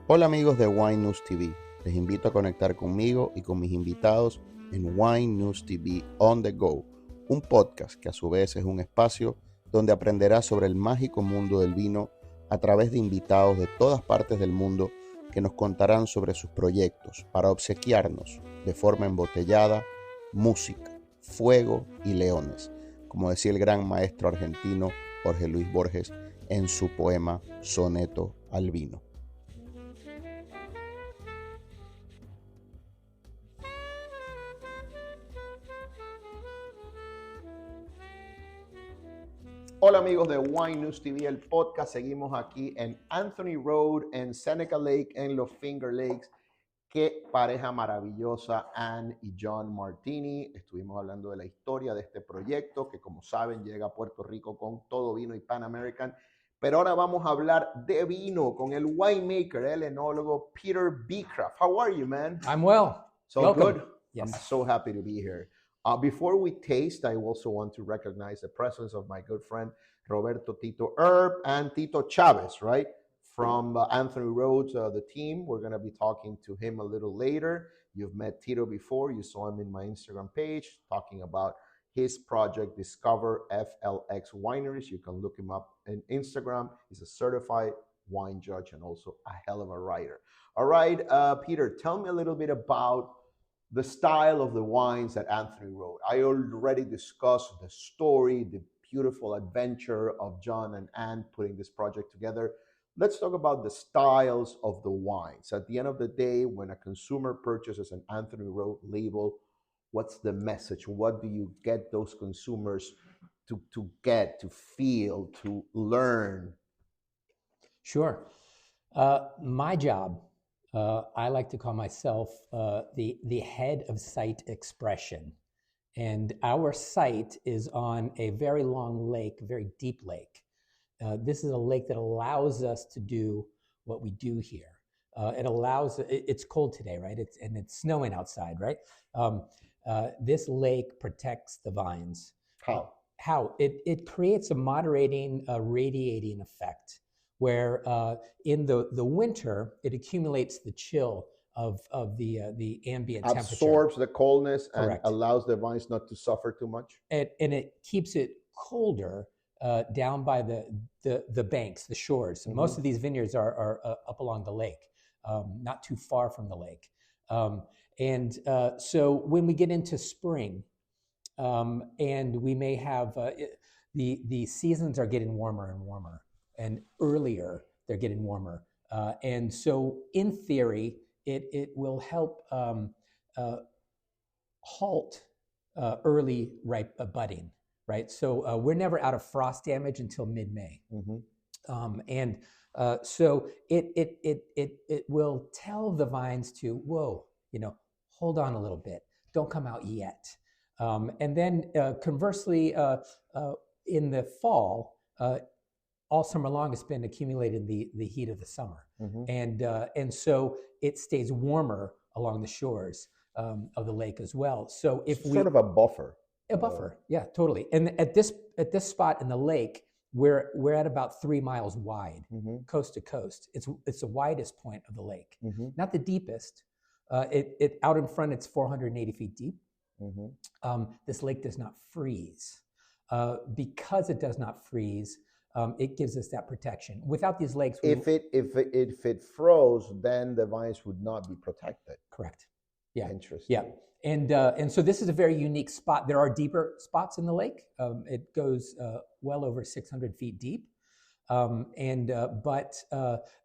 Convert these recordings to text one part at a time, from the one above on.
Hola amigos de Wine News TV, les invito a conectar conmigo y con mis invitados en Wine News TV On The Go, un podcast que a su vez es un espacio donde aprenderás sobre el mágico mundo del vino a través de invitados de todas partes del mundo que nos contarán sobre sus proyectos para obsequiarnos de forma embotellada música, fuego y leones, como decía el gran maestro argentino Jorge Luis Borges en su poema Soneto al Vino. Hola amigos de Wine News TV, el podcast. Seguimos aquí en Anthony Road, en Seneca Lake, en los Finger Lakes. Qué pareja maravillosa, Anne y John Martini. Estuvimos hablando de la historia de este proyecto que, como saben, llega a Puerto Rico con todo vino y Pan American. Pero ahora vamos a hablar de vino con el winemaker, el enólogo Peter Beecraft. How are you, man? I'm well. So Welcome. good. Yes. I'm so happy to be here. Before we taste, I also want to recognize the presence of my good friend Roberto Tito Herb and Tito Chavez, right? From Anthony Rhodes, the team. We're going to be talking to him a little later. You've met Tito before. You saw him in my Instagram page talking about his project, Discover FLX Wineries. You can look him up on Instagram. He's a certified wine judge and also a hell of a writer. All right, Peter, tell me a little bit about the style of the wines that Anthony wrote. I already discussed the story, the beautiful adventure of John and Anne putting this project together. Let's talk about the styles of the wines. At the end of the day, when a consumer purchases an Anthony Road label, what's the message? What do you get those consumers to get, to feel, to learn? Sure. My job, I like to call myself the head of site expression. And our site is on a very long lake, very deep lake. This is a lake that allows us to do what we do here. It's cold today, right? It's snowing outside, right? This lake protects the vines. How? It creates a moderating, radiating effect where in the winter, it accumulates the chill of the ambient temperature. Absorbs the coldness and Correct. allows the vines not to suffer too much. And it keeps it colder down by the banks, the shores. Mm-hmm. Most of these vineyards are up along the lake, not too far from the lake. So when we get into spring, and we may have the seasons are getting warmer and warmer, and earlier they're getting warmer, and so in theory it will help halt early budding, right? So we're never out of frost damage until mid-May, so it will tell the vines to, whoa, hold on a little bit, don't come out yet. And then conversely, in the fall, all summer long, it's been accumulating the heat of the summer. And so it stays warmer along the shores of the lake as well. So if we sort of a buffer. A buffer, yeah, totally. And at this spot in the lake, we're at about 3 miles wide, coast to coast. It's the widest point of the lake, not the deepest. It out in front, it's 480 feet deep. This lake does not freeze. Because it does not freeze, it gives us that protection. Without these lakes, if it froze, then the vines would not be protected. Correct. Yeah. Interesting. Yeah. And so this is a very unique spot. There are deeper spots in the lake. It goes well over 600 feet deep. But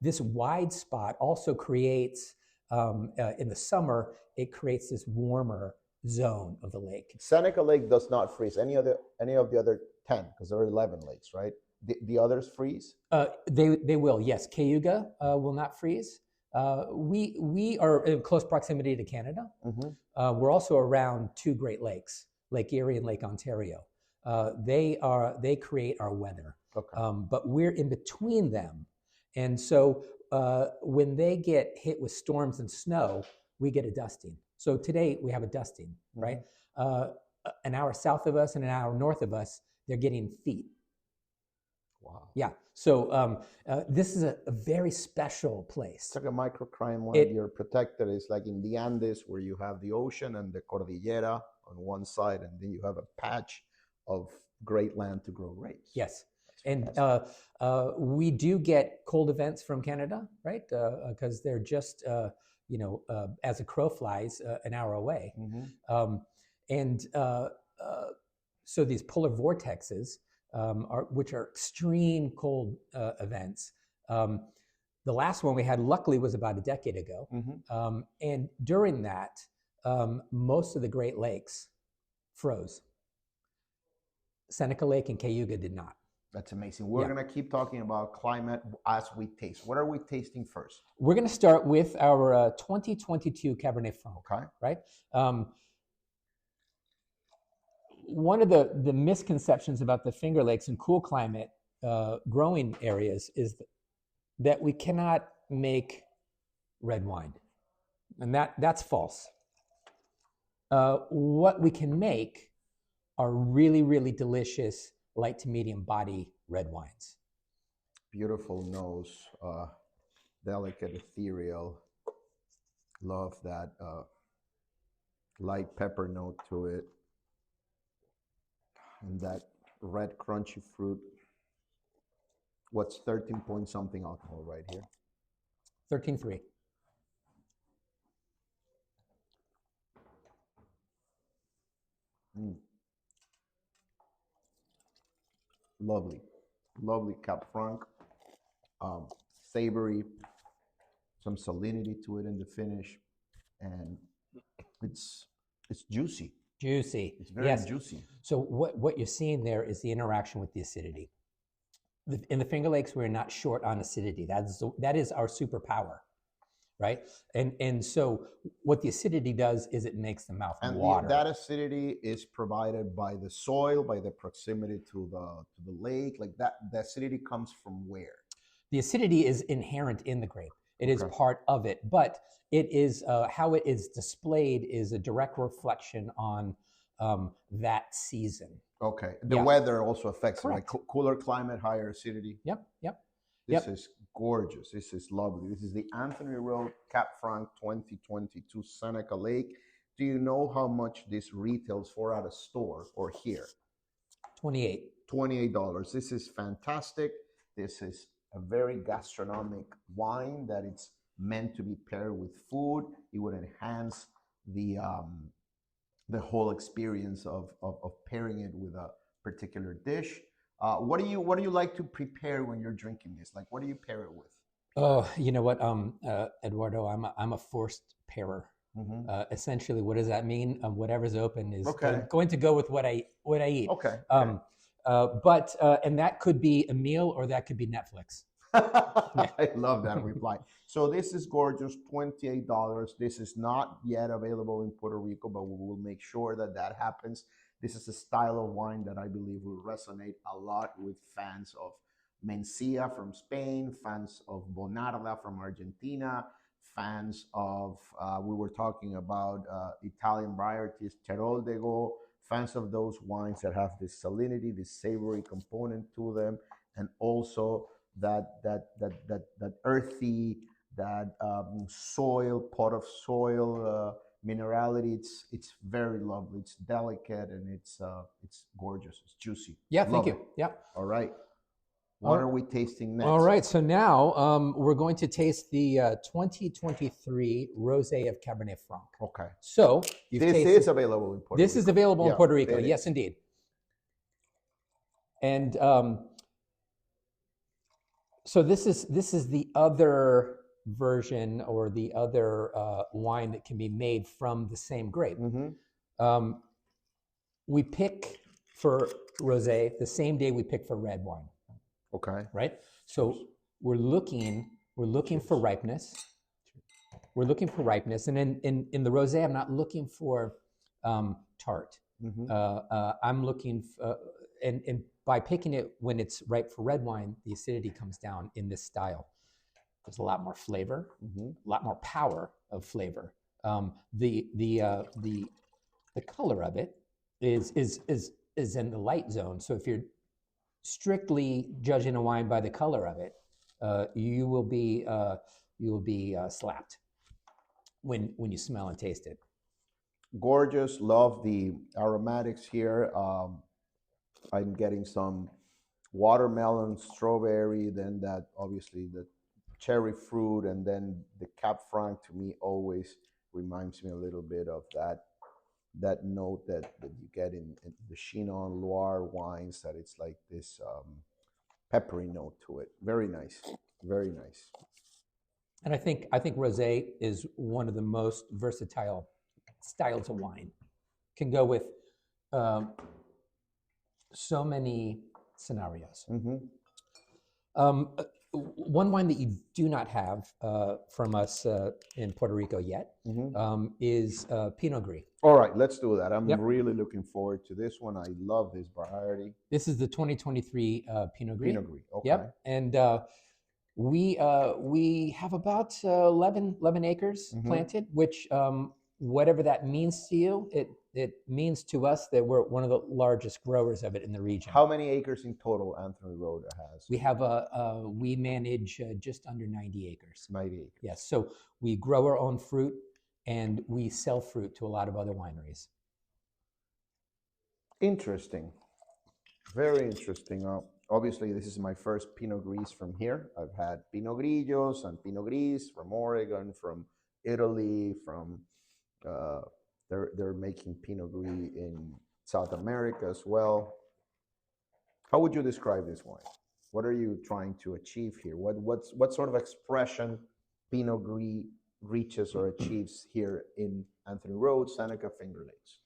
this wide spot also creates, in the summer, it creates this warmer zone of the lake. Seneca Lake does not freeze. Any of the other 10, because there are 11 lakes, right? The others freeze? They will, yes. Cayuga will not freeze. We are in close proximity to Canada. We're also around 2 Great Lakes, Lake Erie and Lake Ontario. They create our weather. Okay. But we're in between them. And so when they get hit with storms and snow, we get a dusting. So today we have a dusting, right? An hour south of us and an hour north of us, they're getting feet. Wow. Yeah. So this is a very special place. It's like a microclimate one. It- You're protected. It's like in the Andes where you have the ocean and the Cordillera on one side, and then you have a patch of great land to grow grapes. Yes. That's And fantastic. we do get cold events from Canada, right? Because they're just, as a crow flies, an hour away. Mhm. And so these polar vortexes, which are extreme cold events. The last one we had, luckily, was about a decade ago. Mhm. And during that, most of the Great Lakes froze. Seneca Lake and Cayuga did not. That's amazing. We're Yeah. gonna keep talking about climate as we taste. What are we tasting first? We're going to start with our 2022 Cabernet Franc, Okay. right? One of the misconceptions about the Finger Lakes and cool climate growing areas is that we cannot make red wine, and that's false. What we can make are really, really delicious light to medium body red wines. Beautiful nose, delicate, ethereal. Love that light pepper note to it, and that red crunchy fruit. What's 13 point something alcohol right here? 13.3. Lovely, lovely Cab Franc. Savory, some salinity to it in the finish, and it's juicy. Juicy. It's very Yes. juicy. So what you're seeing there is the interaction with the acidity. In the Finger Lakes, we're not short on acidity. That is our superpower, right? And so what the acidity does is it makes the mouth And water. that acidity is provided by the soil, by the proximity to the lake. Like that, the acidity comes from where? The acidity is inherent in the grape. It is Okay. part of it, but it is how it is displayed is a direct reflection on that season. Okay. The Yeah. weather also affects it. Like Correct. cooler climate, higher acidity. Yep. This is gorgeous. This is lovely. This is the Anthony Road Cab Franc 2022 Seneca Lake. Do you know how much this retails for at a store or here? 28. $28. This is fantastic. This is a very gastronomic wine that it's meant to be paired with food. It would enhance the whole experience of pairing it with a particular dish. What do you like to prepare when you're drinking this? Like, what do you pair it with? Oh, you know what, Eduardo, I'm a forced pairer. Mm-hmm. Essentially, what does that mean? Whatever's open is Okay. going to go with what I eat. Okay. And that could be a meal or that could be Netflix. I love that reply. So this is gorgeous, $28. This is not yet available in Puerto Rico, but we will make sure that that happens. This is a style of wine that I believe will resonate a lot with fans of Mencía from Spain, fans of Bonarda from Argentina, fans of, we were talking about Italian varieties, Teroldego, fans of those wines that have this salinity, this savory component to them, and also that earthy, that soil, pot of soil minerality. It's very lovely. It's delicate and it's gorgeous. It's juicy. Yeah, Love thank you. it. Yeah. All right. What are we tasting next? All right. So now we're going to taste the 2023 Rosé of Cabernet Franc. Okay. So This is available in Puerto Rico. This is available in Puerto Rico. it Yes, is. indeed. And so this is the other version or the other wine that can be made from the same grape. Mm-hmm. We pick for rosé the same day we pick for red wine. Okay. Right. So we're looking for ripeness. We're looking for ripeness, and in the rosé, I'm not looking for tart. Mm-hmm. I'm looking and by picking it when it's ripe for red wine, the acidity comes down in this style. There's a lot more flavor, Mm-hmm. a lot more power of flavor. The color of it is in the light zone. So if you're strictly judging a wine by the color of it, you will be slapped when you smell and taste it. Gorgeous. Love the aromatics here. I'm getting some watermelon, strawberry, then that obviously the cherry fruit, and then the Cab Franc to me always reminds me a little bit of that note that you get in the Chinon Loire wines, that it's like this peppery note to it. Very nice, very nice. And I think rosé is one of the most versatile styles of wine. Can go with so many scenarios. One wine that you do not have from us in Puerto Rico yet is Pinot Gris. All right, let's do that. I'm Yep. really looking forward to this one. I love this variety. This is the 2023 Pinot Gris. Pinot Gris. Okay. Yep, and we have about 11 acres planted, which whatever that means to you, it means to us that we're one of the largest growers of it in the region. How many acres in total Anthony Road has? We have we manage just under 90 acres. 90 acres. Yes, so we grow our own fruit and we sell fruit to a lot of other wineries. Interesting. Very interesting. Obviously, this is my first Pinot Gris from here. I've had Pinot Grillos and Pinot Gris from Oregon, from Italy, from they're making Pinot Gris in South America as well. How would you describe this wine? What are you trying to achieve here? What sort of expression Pinot Gris reaches or achieves here in Anthony Road, Seneca, Finger Lakes?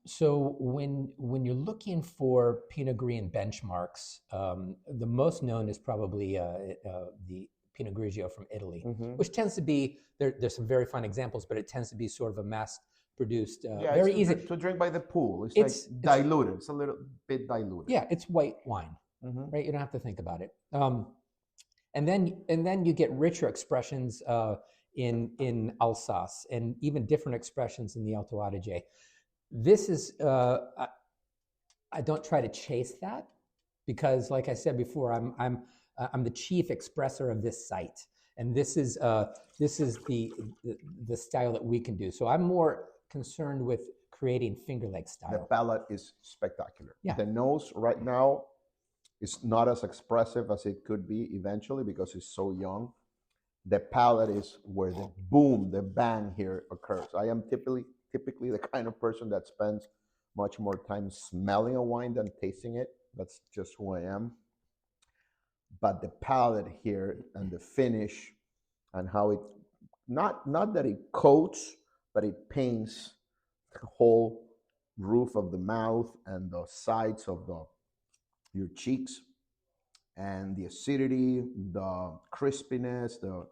So when you're looking for Pinot Gris and benchmarks, the most known is probably the Pinot Grigio from Italy, which tends to be, there's some very fine examples, but it tends to be sort of a mass-produced, very easy. To drink by the pool. It's like diluted. It's a little bit diluted. Yeah, it's white wine, right? You don't have to think about it. And then you get richer expressions in Alsace, and even different expressions in the Alto Adige. This is, I don't try to chase that, because like I said before, I'm the chief expressor of this site, and this is the style that we can do. So I'm more concerned with creating Finger Lake style. The palate is spectacular. Yeah. The nose right now is not as expressive as it could be eventually because it's so young. The palate is where the boom, the bang here occurs. I am typically the kind of person that spends much more time smelling a wine than tasting it. That's just who I am. But the palate here and the finish and how it, not that it coats, but it paints the whole roof of the mouth and the sides of your cheeks, and the acidity, the crispiness, the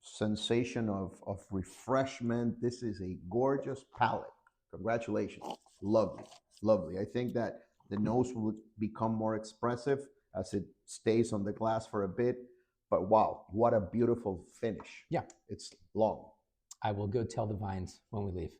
sensation of refreshment. This is a gorgeous palate. Congratulations. Lovely, lovely. I think that the nose will become more expressive as it stays on the glass for a bit. But wow, what a beautiful finish. Yeah. It's long. I will go tell the vines when we leave.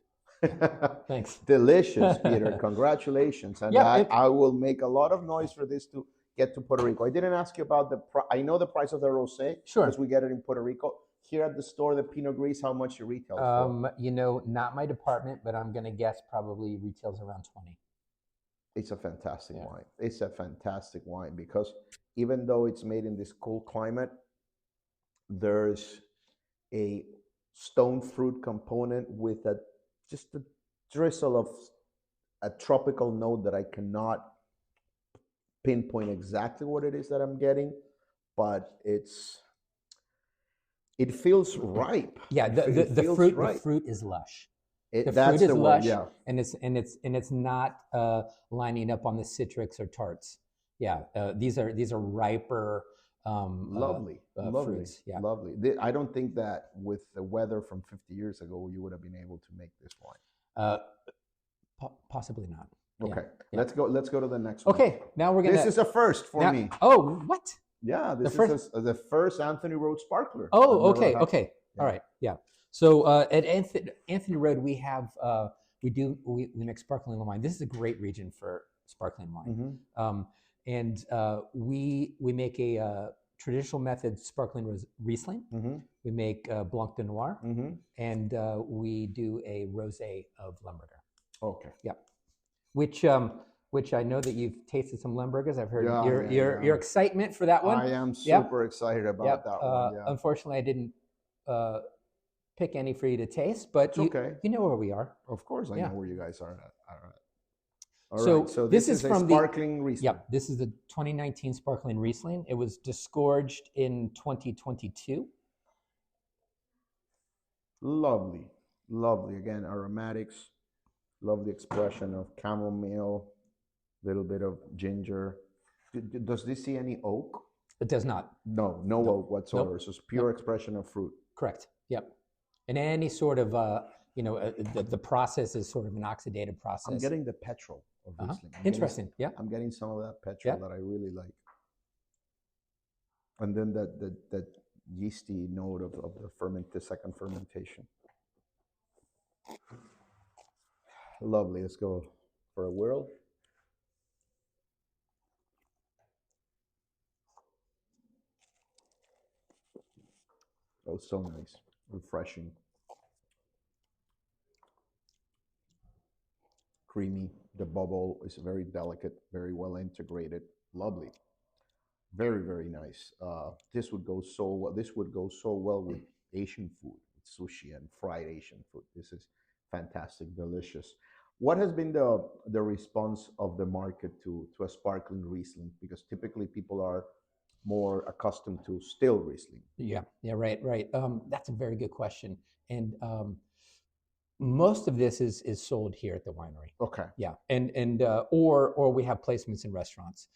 Thanks. Delicious, Peter. Congratulations. And Yeah, I will make a lot of noise for this to get to Puerto Rico. I didn't ask you about I know the price of the rosé. Sure. Because we get it in Puerto Rico. Here at the store, the Pinot Gris, how much you retail for? You know, not my department, but I'm going to guess probably retails around 20. It's a fantastic wine. It's a fantastic wine because even though it's made in this cool climate, there's a stone fruit component with just a drizzle of a tropical note that I cannot pinpoint exactly what it is that I'm getting, but it feels ripe. Yeah, the fruit is lush. The That's fruit is the lush, word, yeah. and it's not lining up on the citrics or tarts. Yeah, these are riper. Lovely, fruits. Yeah, lovely. I don't think that with the weather from 50 years ago, you would have been able to make this wine. Possibly not. Okay, Yeah. Let's go to the next one. Okay, now we're gonna. This is a first for me. Oh, what? Yeah, this is the first Anthony Road sparkler. Oh, okay. Yeah. All right, yeah. So at Anthony Road, we have we make sparkling wine. This is a great region for sparkling wine. and we make a traditional method sparkling Riesling. Mm-hmm. We make Blanc de Noir, Mm-hmm. and we do a rosé of Lemberger. Okay. Yeah, which I know that you've tasted some Lembergers. I've heard Yeah, your excitement for that one. I am Yep. super excited about Yep. that one. Yeah. Unfortunately, I didn't pick any for you to taste, but It's okay. you know where we are. Of course, I Yeah. know where you guys are at. All right. All So right. So this is a from sparkling Riesling. Yep, this is the 2019 sparkling Riesling. It was disgorged in 2022. Lovely, lovely. Again, aromatics, lovely expression of chamomile, little bit of ginger. Does this see any oak? It does not. No, no oak whatsoever. Nope. So it's pure expression of fruit. Correct. Yep. And any sort of the process is sort of an oxidative process. I'm getting the petrol of Riesling. Interesting. Yeah. I'm getting some of that petrol that I really like. And then that yeasty note of the second fermentation. Lovely. Let's go for a whirl. Oh, so nice. Refreshing. Creamy. The bubble is very delicate, very well integrated. Lovely. Very, very nice. This would go so well. This would go so well with Asian food, with sushi and fried Asian food. This is fantastic, delicious. What has been the response of the market to a sparkling Riesling? Because typically people are more accustomed to still Riesling. Yeah. Right. That's a very good question, and most of this is sold here at the winery. Okay. Yeah, and or we have placements in restaurants.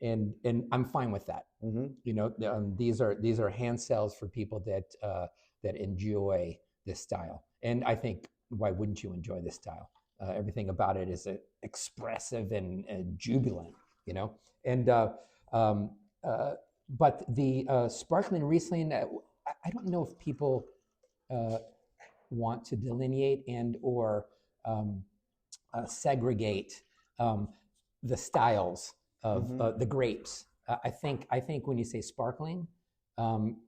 And I'm fine with that. Mm-hmm. You know, these are hand sales for people that enjoy this style, and I think why wouldn't you enjoy this style? Everything about it is expressive and jubilant, you know. And but the sparkling Riesling, I don't know if people want to delineate and or segregate the styles of the grapes. I think when you say sparkling,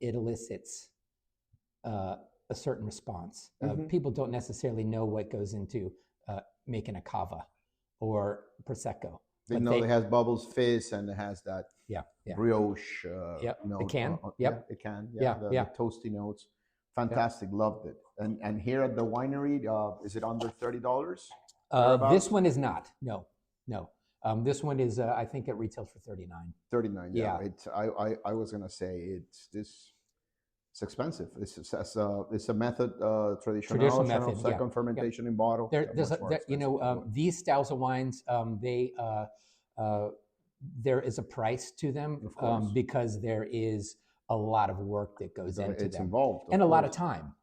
it elicits a certain response. People don't necessarily know what goes into making a cava or prosecco. They know it has bubbles, fizz, and it has that brioche. It can. It can. The toasty notes. Fantastic. Loved it. And here at the winery, is it under $30? This one is not. No. This one is. I think it retails for $39. $39. Yeah. I was gonna say it's expensive. It's a method, traditional method, second fermentation in bottle. These styles of wines, there is a price to them because there is a lot of work that goes into them. It's involved. And a lot of time.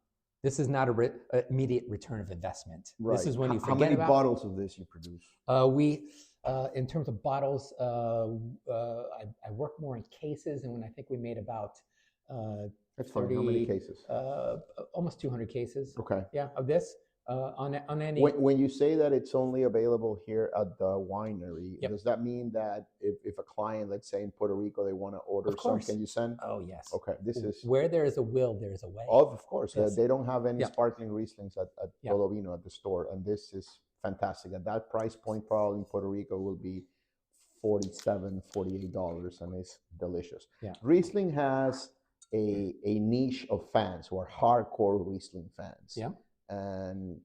This is not an immediate return of investment. Right. This is when you forget How many about, bottles of this you produce? In terms of bottles, I work more in cases, and when I think we made about That's funny. How many cases? Almost 200 cases. Okay. Yeah, of this on any. When you say that it's only available here at the winery, Yep. does that mean that if a client, let's say in Puerto Rico, they want to order some, can you send? Oh yes. Okay. This is where there is a will, there is a way. of course. Yes. They don't have any Yeah. sparkling Rieslings at Yeah. Todo Vino at the store, and this is fantastic. At that price point, probably in Puerto Rico will be $47, $48, and it's delicious. Yeah. Riesling has a niche of fans who are hardcore Riesling fans. Yeah. And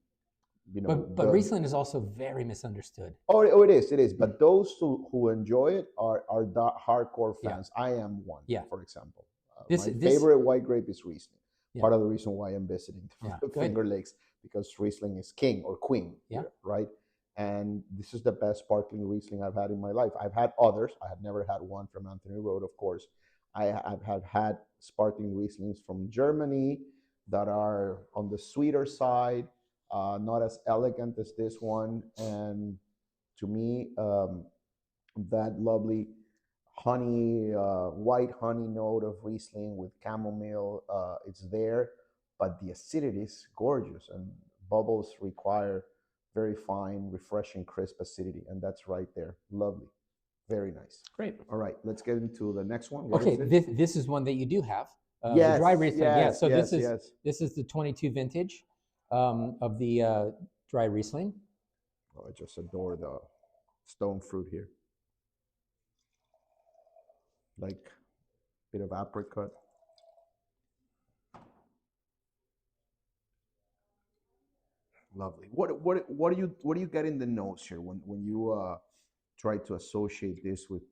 but Riesling is also very misunderstood. Oh, it is. But those who enjoy it are the hardcore fans. Yeah. I am one. Yeah. For example, my favorite white grape is Riesling. Yeah. Part of the reason why I'm visiting the Finger Lakes, because Riesling is king or queen. Yeah. Here, right. And this is the best sparkling Riesling I've had in my life. I've had others. I have never had one from Anthony Road, of course. I have had sparkling Rieslings from Germany that are on the sweeter side, not as elegant as this one. And to me, that lovely honey, white honey note of Riesling with chamomile, it's there, but the acidity is gorgeous, and bubbles require very fine, refreshing, crisp acidity, and that's right there. Lovely. Very nice. Great. All right, let's get into the next one. What Okay, is this? this is one that you do have. The Yes, dry Riesling. Yeah. yes, So yes, this is the 22 vintage of the dry Riesling. Oh, I just adore the stone fruit here. Like a bit of apricot. Lovely. What do you get in the nose here when you try to associate this with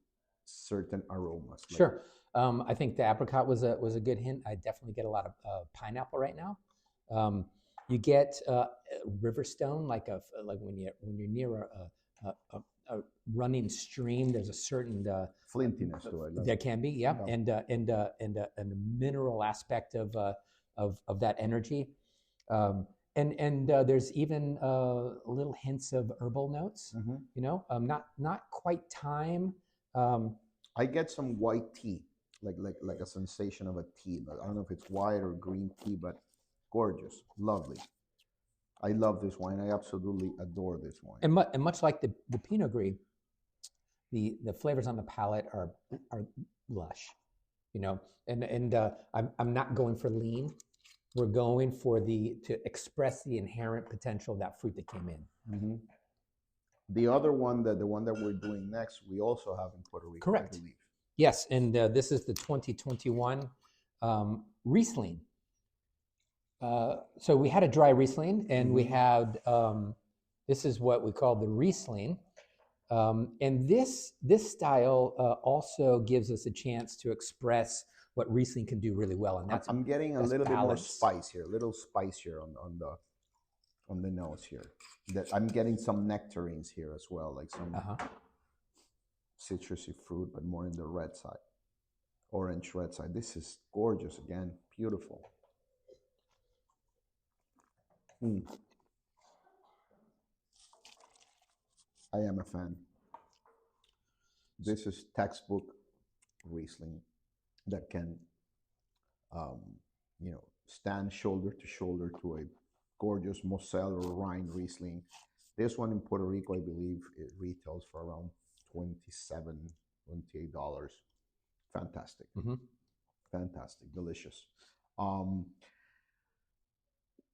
certain aromas? Like, Sure. I think the apricot was a good hint. I definitely get a lot of pineapple right now. You get Riverstone, like when you're near a running stream. There's a certain flintiness to it. there can be, yeah, Yeah. and a mineral aspect of that energy. And there's even little hints of herbal notes. Mhm. You know, not quite thyme. I get some white tea, like a sensation of a tea. I don't know if it's white or green tea, but gorgeous, lovely. I love this wine. I absolutely adore this wine. And much like the Pinot Gris, the flavors on the palate are lush, you know. And I'm not going for lean. We're going for to express the inherent potential of that fruit that came in. Mm-hmm. The other one, the one that we're doing next, we also have in Puerto Rico, Correct. I believe. Yes, and this is the 2021 Riesling. So we had a dry Riesling, and we had this is what we call the Riesling, and this style also gives us a chance to express what Riesling can do really well, and that's I'm getting a little balance. bit more spice here, a little spice here on the nose here. That I'm getting some nectarines here as well, like some citrusy fruit, but more in the red side, orange red side. This is gorgeous again, beautiful. I am a fan. This is textbook Riesling that can, stand shoulder to shoulder to a gorgeous Moselle or Rhine Riesling. This one in Puerto Rico, I believe, it retails for around $27, $28. Fantastic. Fantastic, delicious.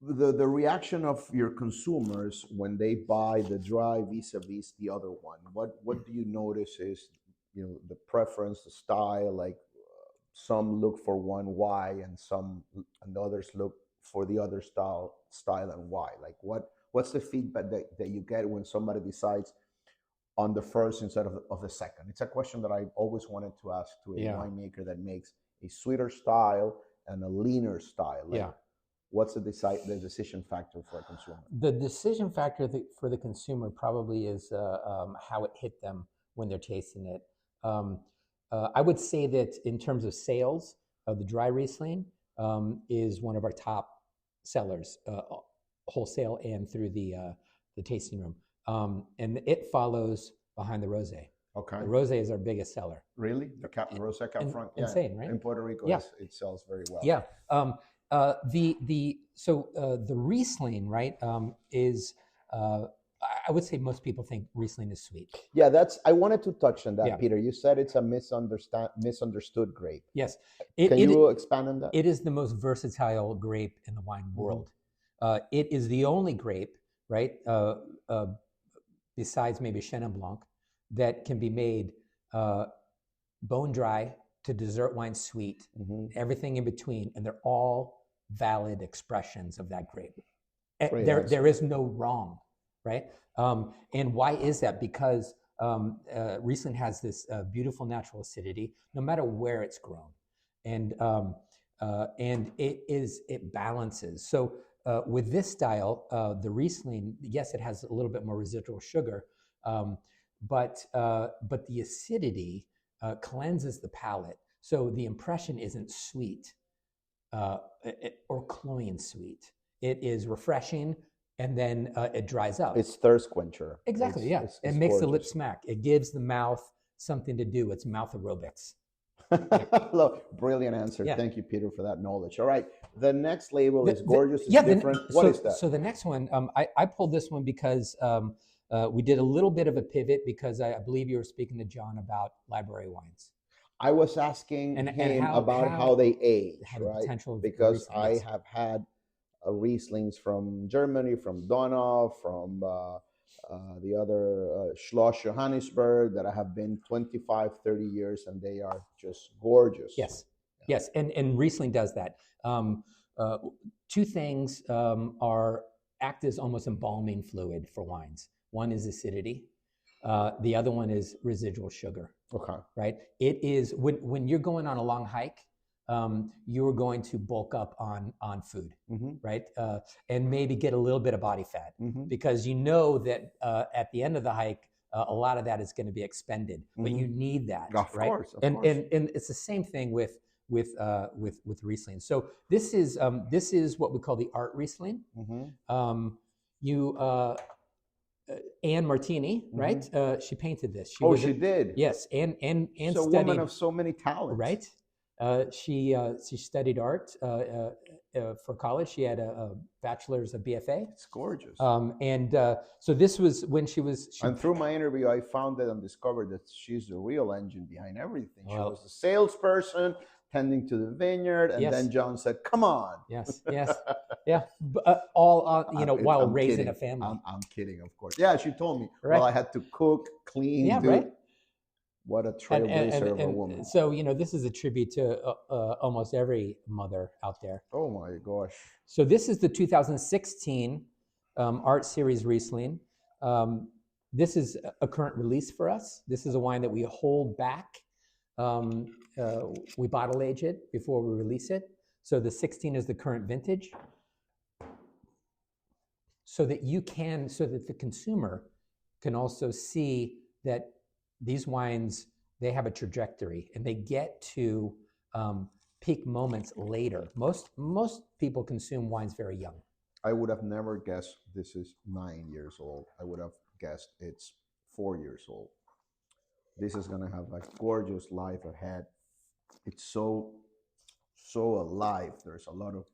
The reaction of your consumers when they buy the dry vis-a-vis the other one, what do you notice is, the preference, the style? Like some look for one, why, and others look for the other style and why? Like what's the feedback that you get when somebody decides on the first instead of the second? It's a question that I always wanted to ask to a winemaker that makes a sweeter style and a leaner style. Like, what's the decision factor for a consumer? The decision factor for the consumer probably is how it hit them when they're tasting it. I would say that in terms of sales, the dry Riesling is one of our top sellers, wholesale and through the tasting room. And it follows behind the Rosé. Okay. The Rosé is our biggest seller. Really? The Rosé Cap Franc? Yeah. Insane, right? In Puerto Rico, it sells very well. Yeah. The Riesling, right, is I would say most people think Riesling is sweet. Yeah, I wanted to touch on that, Peter. You said it's a misunderstood grape. Yes. Can you expand on that? It is the most versatile grape in the wine world. It is the only grape, right, besides maybe Chenin Blanc, that can be made bone dry to dessert wine sweet, everything in between, and they're all valid expressions of that grape. There is no wrong, right? And why is that? Because Riesling has this beautiful natural acidity, no matter where it's grown, and it balances. So with this style, the Riesling, yes, it has a little bit more residual sugar, but the acidity cleanses the palate. So the impression isn't sweet or cloying sweet. It is refreshing, and then it dries up. It's thirst quencher. Exactly, it makes gorgeous. The lip smack. It gives the mouth something to do. It's mouth aerobics. Brilliant answer. Yeah. Thank you, Peter, for that knowledge. All right. The next label is gorgeous. It's different. What is that? So the next one, I pulled this one because We did a little bit of a pivot because I believe you were speaking to John about library wines I was asking and him how about how they age, how the right? potential of Because Riesling, I yes. have had Rieslings from Germany, from Donau, from the other Schloss Johannesburg that I have been 25, 30 years, and they are just gorgeous. Yes, yes, and Riesling does that. Two things act as almost embalming fluid for wines. One is acidity. The other one is residual sugar. Okay. Right. It is when you're going on a long hike, you're going to bulk up on food, right? And maybe get a little bit of body fat because you know that at the end of the hike, a lot of that is going to be expended, but you need that, Of right? course, of and course. and it's the same thing with Riesling. So this is what we call the art Riesling. Anne Martini, right? She painted this. She did. Yes, and so studied, a woman of so many talents, right? She studied art for college. She had a bachelor's, a BFA. It's gorgeous. So this was when she was. And through my interview, I found that and discovered that she's the real engine behind everything. She was the salesperson tending to the vineyard, and then John said, "Come on." Yes, yeah. All while I'm raising kidding. a family. I'm kidding, of course. Yeah, she told me. Right. Well, I had to cook, clean. Yeah, right. What a trailblazer of a woman. So this is a tribute to almost every mother out there. Oh my gosh. So this is the 2016 Art Series Riesling. This is a current release for us. This is a wine that we hold back. We bottle age it before we release it. So the 16 is the current vintage. So that the consumer can also see that these wines, they have a trajectory and they get to peak moments later. Most people consume wines very young. I would have never guessed this is 9 years old. I would have guessed it's 4 years old. This is gonna have a gorgeous life ahead. It's so alive. There's a lot of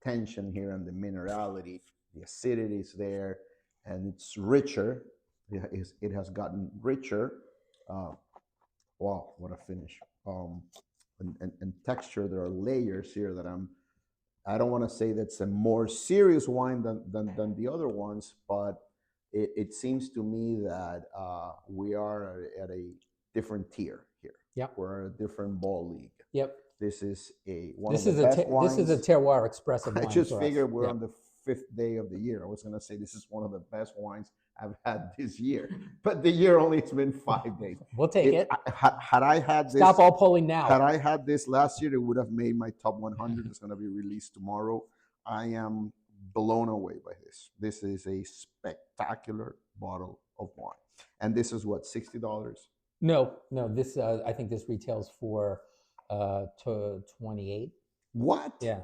tension here and the minerality. The acidity is there, and it's richer. It has gotten richer. Wow, what a finish! And texture. There are layers here that I don't want to say that's a more serious wine than the other ones, but it seems to me that we are at a different tier here. Yep. We're at a different ball league. Yep. This is This is a terroir expressive wine. I just figured we're on the 5th day of the year. I was going to say this is one of the best wines I've had this year, but the year only has been 5 days. We'll take it. Had I had this, stop all polling now. Had I had this last year, it would have made my top 100. It's going to be released tomorrow. I am blown away by this. This is a spectacular bottle of wine, and this is what, $60? No. This I think this retails for to 28. What? Yeah.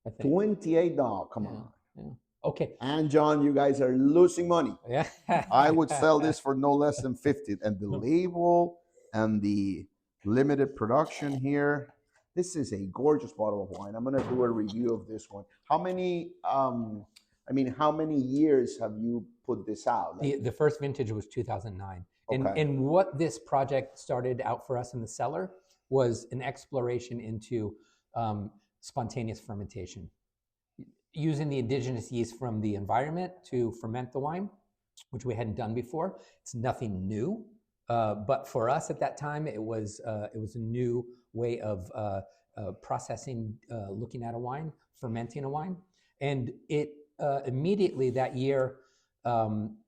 I think. $28. Come on. Yeah. Okay. And John, you guys are losing money. Yeah. I would sell this for no less than 50. And the label and the limited production here. This is a gorgeous bottle of wine. I'm going to do a review of this one. How many years have you put this out? The first vintage was 2009. Okay. And what this project started out for us in the cellar was an exploration into spontaneous fermentation, using the indigenous yeast from the environment to ferment the wine, which we hadn't done before. It's nothing new, but for us at that time, it was a new way of processing, looking at a wine, fermenting a wine, and it immediately that year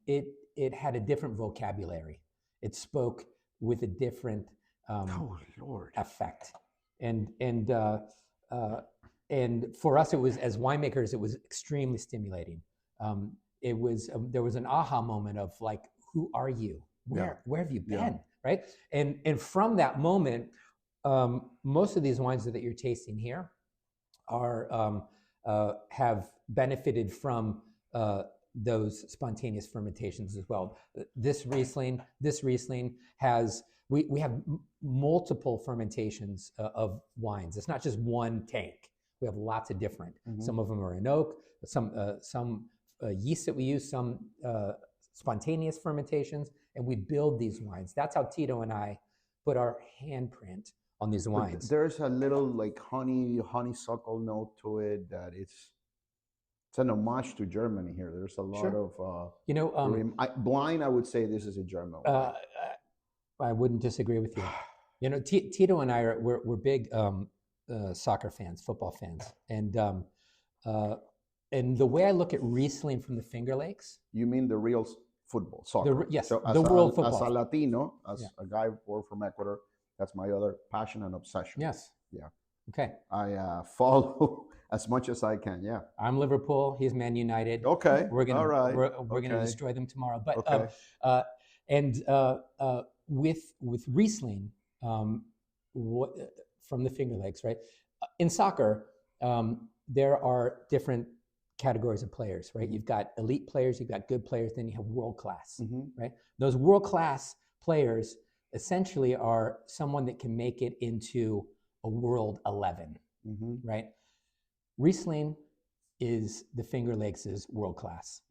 it had a different vocabulary. It spoke with a different effect, and for us, it was, as winemakers, it was extremely stimulating. There was an aha moment of like, who are you? Where have you been? Yeah. Right? And from that moment, most of these wines that you're tasting here have benefited from those spontaneous fermentations as well. This Riesling has, we have multiple fermentations of wines. It's not just one tank. We have lots of different. Mm-hmm. Some of them are in oak, some yeast that we use, some spontaneous fermentations, and we build these wines. That's how Tito and I put our handprint on these wines. There's a little like honeysuckle note to it that it's an homage to Germany here. There's a lot of blind. I would say this is a German wine. I wouldn't disagree with you. You know, Tito and I we're big soccer fans, football fans, and the way I look at Riesling from the Finger Lakes. You mean the real football, soccer? Yes, so the world football. As a Latino, as a guy born from Ecuador, that's my other passion and obsession. Yes. Yeah. Okay. I follow as much as I can. Yeah. I'm Liverpool. He's Man United. Okay. We're gonna all right. we're gonna destroy them tomorrow. But okay. With Riesling, from the Finger Lakes, right? In soccer, there are different categories of players, right? You've got elite players, you've got good players, then you have world class, right? Those world class players essentially are someone that can make it into a world 11, right? Riesling is the Finger Lakes' world class.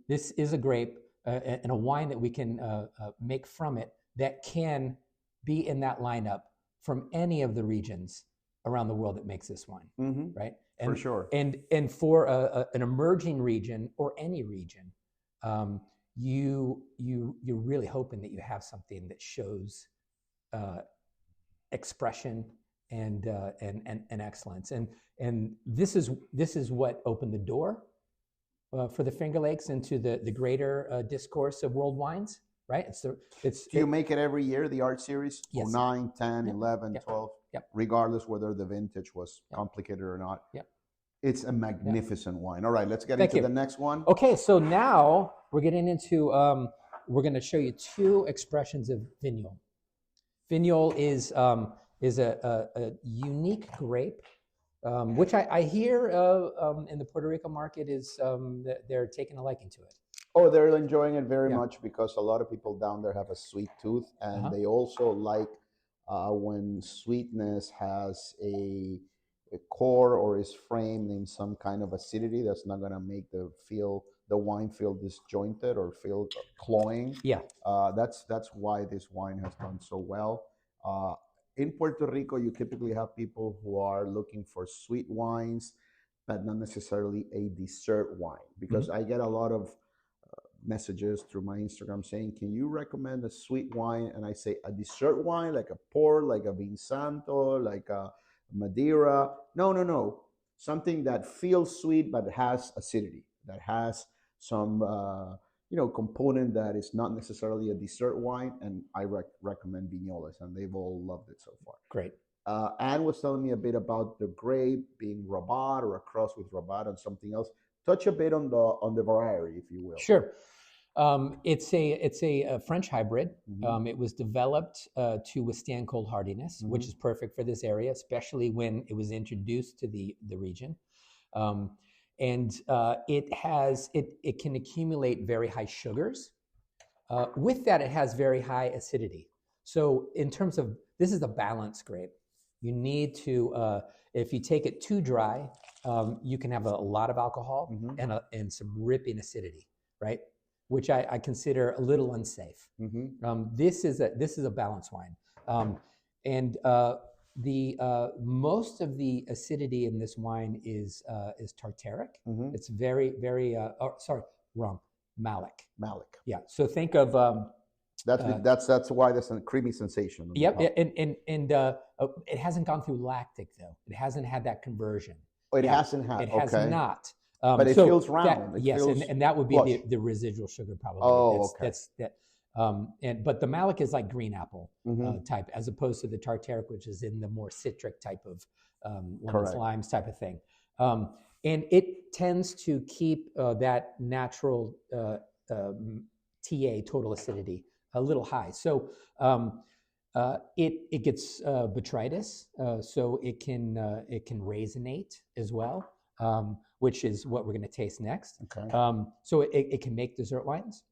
This is a grape and a wine that we can make from it that can be in that lineup from any of the regions around the world that makes this wine, right? And, for sure. And for an emerging region or any region, you're really hoping that you have something that shows expression and excellence. And this is what opened the door for the Finger Lakes into the greater discourse of world wines, right? Do you make it every year, the art series? Yes. 9, 10, 11, 12, regardless whether the vintage was complicated or not. It's a magnificent wine. All right, let's get into the next one. Okay, so now we're getting into, we're going to show you two expressions of Vignole. Vignole is a unique grape, which I hear in the Puerto Rico market is that they're taking a liking to it. Oh, they're enjoying it very much because a lot of people down there have a sweet tooth, and they also like when sweetness has a core or is framed in some kind of acidity that's not going to make the wine feel disjointed or feel cloying. That's why this wine has done so well. In Puerto Rico, you typically have people who are looking for sweet wines, but not necessarily a dessert wine, because I get a lot of messages through my Instagram saying, can you recommend a sweet wine? And I say, a dessert wine, like a port, like a Vinsanto, like a Madeira. No. Something that feels sweet, but has acidity, that has some, component that is not necessarily a dessert wine. And I recommend Vignoles, and they've all loved it so far. Great. Anne was telling me a bit about the grape being Rabat or a cross with Rabat and something else. Touch a bit on the variety, if you will. Sure. It's a French hybrid. It was developed to withstand cold hardiness, which is perfect for this area, especially when it was introduced to the region. It can accumulate very high sugars. With that, it has very high acidity. So in terms of, this is a balanced grape. You need to, if you take it too dry, you can have a lot of alcohol and some ripping acidity, right? Which I consider a little unsafe. This is a balanced wine, most of the acidity in this wine is tartaric. It's very malic. Malic. Yeah. So think of that's why there's a creamy sensation. Yep. And it hasn't gone through lactic though. It hasn't had that conversion. Oh, it hasn't had. It has not. But it feels round. And that would be the residual sugar probably. Oh, But the malic is like green apple type, as opposed to the tartaric, which is in the more citric type of lemons, limes type of thing. And it tends to keep that natural TA, total acidity, a little high. So it gets botrytis, so it can raisinate as well. Which is what we're going to taste next. So it can make dessert wines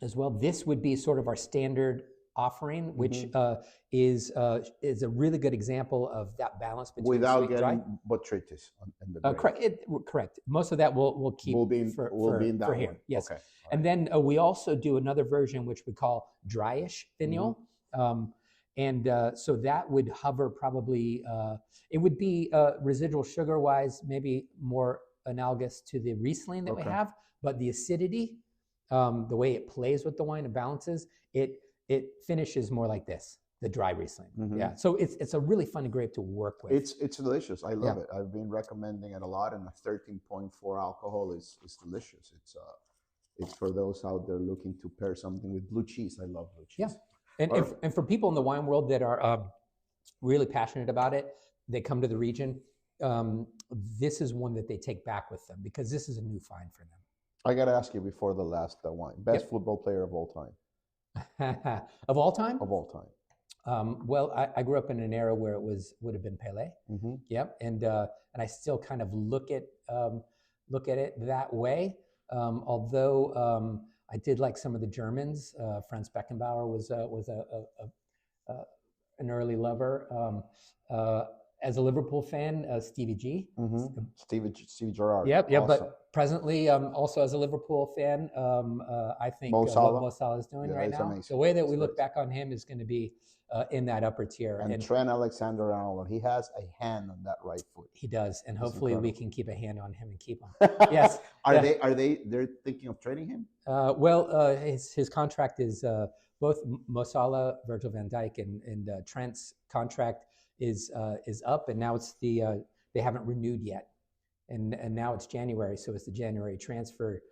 as well. This would be sort of our standard offering, which is a really good example of that balance between without sweet and dry. getting botrytis in the grape. Correct. Most of that we'll keep will be in that for one. here. Yes. Okay. And then we also do another version which we call dryish Vignoles. So that would hover probably, it would be residual sugar-wise maybe more analogous to the Riesling that we have, but the acidity, the way it plays with the wine and balances, it finishes more like this, the dry Riesling. Yeah, so it's a really fun grape to work with. It's delicious. I love it. I've been recommending it a lot, and a 13.4 alcohol is delicious. It's for those out there looking to pair something with blue cheese. I love blue cheese. Yeah, and for people in the wine world that are really passionate about it, they come to the region. This is one that they take back with them because this is a new find for them. I got to ask you before the last wine. Best football player of all time. Of all time? Of all time. Well, I grew up in an era where would have been Pelé. Yep, and I still kind of look at it that way. Although I did like some of the Germans. Franz Beckenbauer was an early lover. As a Liverpool fan, Stevie G. Stevie Gerrard. Yep. Awesome. But presently, also as a Liverpool fan, I think what Mo Salah is doing right now, amazing. The way that we look back on him is going to be in that upper tier. And Trent Alexander-Arnold, he has a hand on that right foot. He does, and hopefully we can keep a hand on him and keep him. Yes. They're thinking of trading him? His contract is both Mo Salah, Virgil van Dijk, and Trent's contract is up, and now it's they haven't renewed yet, and now it's January, so it's the January transfer.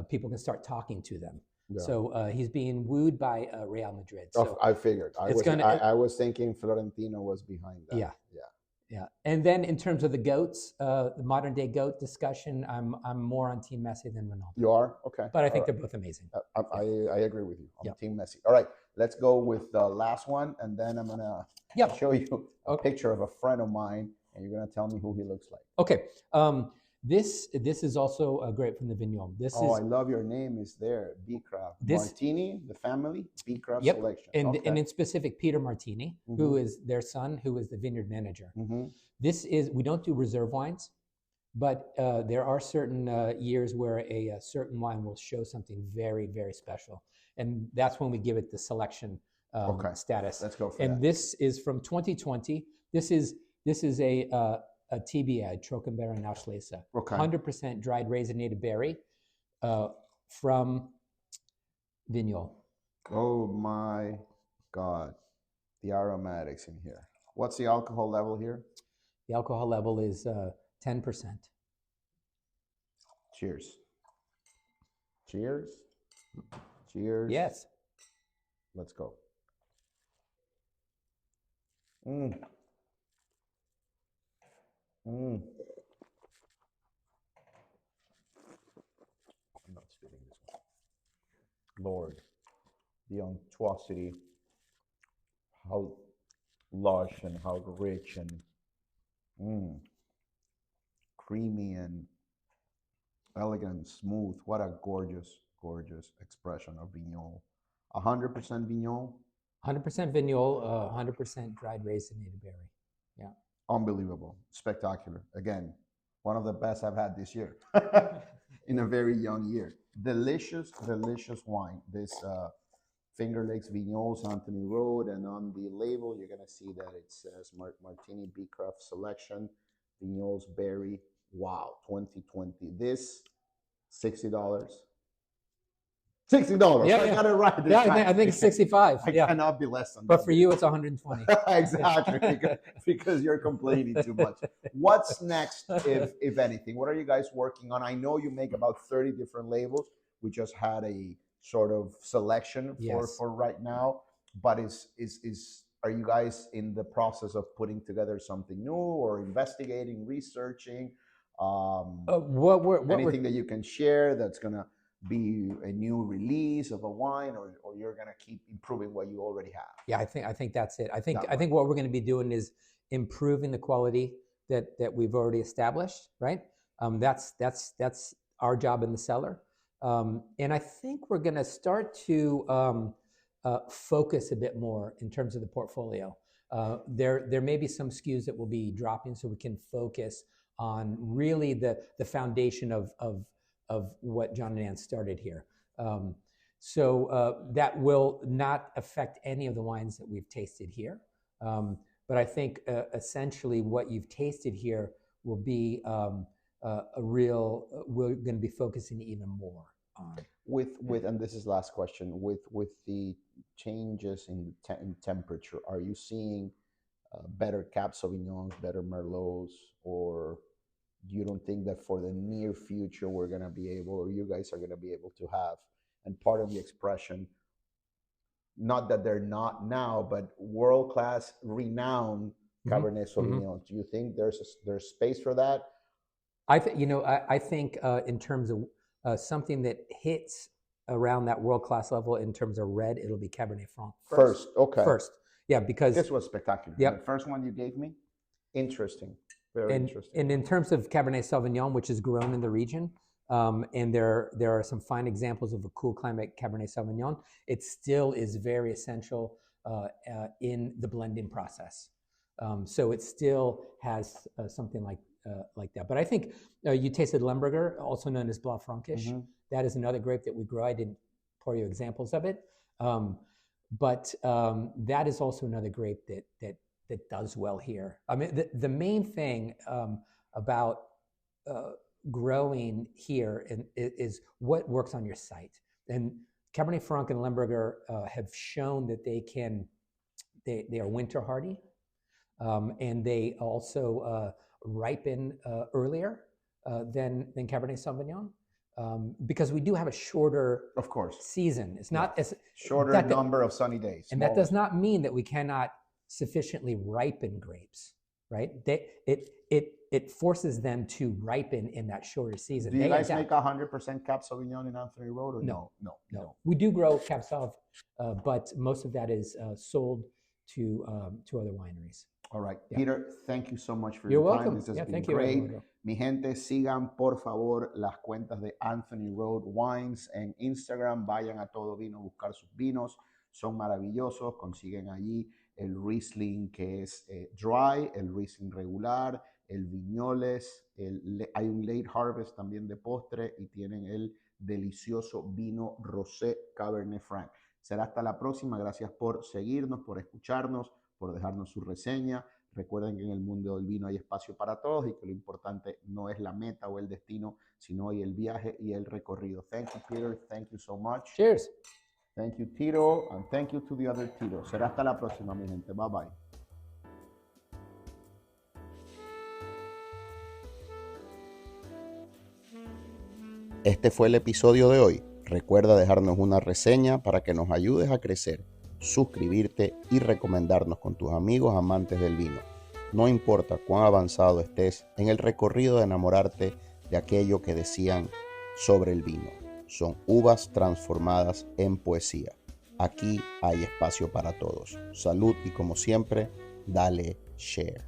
People can start talking to them. Yeah. So he's being wooed by Real Madrid. So I figured. I was thinking Florentino was behind that. Yeah. And then in terms of the GOATs, the modern day GOAT discussion, I'm more on Team Messi than Ronaldo. You are? Okay. But I think they're both amazing. I agree with you. I'm Team Messi. All right, let's go with the last one, and then I'm gonna show you a picture of a friend of mine, and you're gonna tell me who he looks like. Okay. This is also a grape from the Vignoles. I love your name is there. B-Craft. Martini, the family, B-Craft selection. And in specific, Peter Martini, who is their son, who is the vineyard manager. We don't do reserve wines, but there are certain years where a certain wine will show something very, very special. And that's when we give it the selection status. Let's go for that. And this is from 2020. This is a TBA, Trockenbeeren Auslese. 100% dried raisinnated berry from Vignoles. Oh my God. The aromatics in here. What's the alcohol level here? The alcohol level is 10%. Cheers. Cheers. Cheers. Yes. Let's go. I'm not spitting this one. Lord, the unctuosity, how lush and how rich and creamy and elegant, smooth. What a gorgeous, gorgeous expression of Vignoles. 100% Vignoles? 100% Vignoles, 100% dried raisinnated berry. Yeah. Unbelievable. Spectacular. Again, one of the best I've had this year in a very young year. Delicious, delicious wine. This Finger Lakes Vignoles, Anthony Road, and on the label, you're going to see that it says Martini B-Craft Selection, Vignoles Berry. Wow, 2020. This, $60. $60. Yeah, I got it right. I think it's 65. I cannot be less than that. But for you, it's 120. Exactly, because you're complaining too much. What's next, if anything? What are you guys working on? I know you make about 30 different labels. We just had a sort of selection for right now. But are you guys in the process of putting together something new or investigating, researching? Anything that you can share that's going to be a new release of a wine, or you're going to keep improving what you already have? Yeah, I think that's it. I think what we're going to be doing is improving the quality that we've already established, right? That's our job in the cellar. And I think we're going to start to focus a bit more in terms of the portfolio. There may be some SKUs that will be dropping, so we can focus on really the foundation of what John and Ann started here. So that will not affect any of the wines that we've tasted here. But I think essentially what you've tasted here will be we're going to be focusing even more on. And this is last question, with the changes in temperature, are you seeing better Cab Sauvignons, better Merlots, or you don't think that for the near future we're going to be able, or you guys are going to be able to have, and part of the expression, not that they're not now, but world-class, renowned Cabernet Sauvignon. Do you think there's space for that? I think in terms of something that hits around that world-class level in terms of red, it'll be Cabernet Franc first. Okay. First, yeah, because this was spectacular. Yep. The first one you gave me, interesting, very interesting. And in terms of Cabernet Sauvignon, which is grown in the region, and there are some fine examples of a cool climate Cabernet Sauvignon, it still is very essential in the blending process. So it still has something like that. But I think you tasted Lemberger, also known as Blanc Frankish. Mm-hmm. That is another grape that we grow. I didn't pour you examples of it. But that is also another grape that does well here. I mean, the main thing about growing here is what works on your site. And Cabernet Franc and Lemberger have shown that they are winter hardy, and they also ripen earlier than Cabernet Sauvignon. Because we do have a shorter, of course, season. It's not as shorter number of sunny days, and that does not mean that we cannot sufficiently ripen grapes, right? It forces them to ripen in that shorter season. Do you guys make 100% Cab Sauvignon in Anthony Road, or no? No. We do grow Cab Sauv, but most of that is sold to other wineries. All right, yeah. Peter, thank you so much for your time. Welcome. This has been thank great. You. Mi gente, sigan por favor las cuentas de Anthony Road Wines en Instagram. Vayan a Todo Vino a buscar sus vinos. Son maravillosos. Consiguen allí el Riesling que es dry, el Riesling regular, el Viñoles. Hay un late harvest también de postre y tienen el delicioso vino rosé Cabernet Franc. Será hasta la próxima. Gracias por seguirnos, por escucharnos, por dejarnos su reseña. Recuerden que en el mundo del vino hay espacio para todos y que lo importante no es la meta o el destino, sino el viaje y el recorrido. Thank you, Peter. Thank you so much. Cheers. Thank you, Tito. And thank you to the other Tito. Será hasta la próxima, mi gente. Bye, bye. Este fue el episodio de hoy. Recuerda dejarnos una reseña para que nos ayudes a crecer, suscribirte y recomendarnos con tus amigos amantes del vino. No importa cuán avanzado estés en el recorrido de enamorarte de aquello que decían sobre el vino. Son uvas transformadas en poesía. Aquí hay espacio para todos. Salud y como siempre, dale share.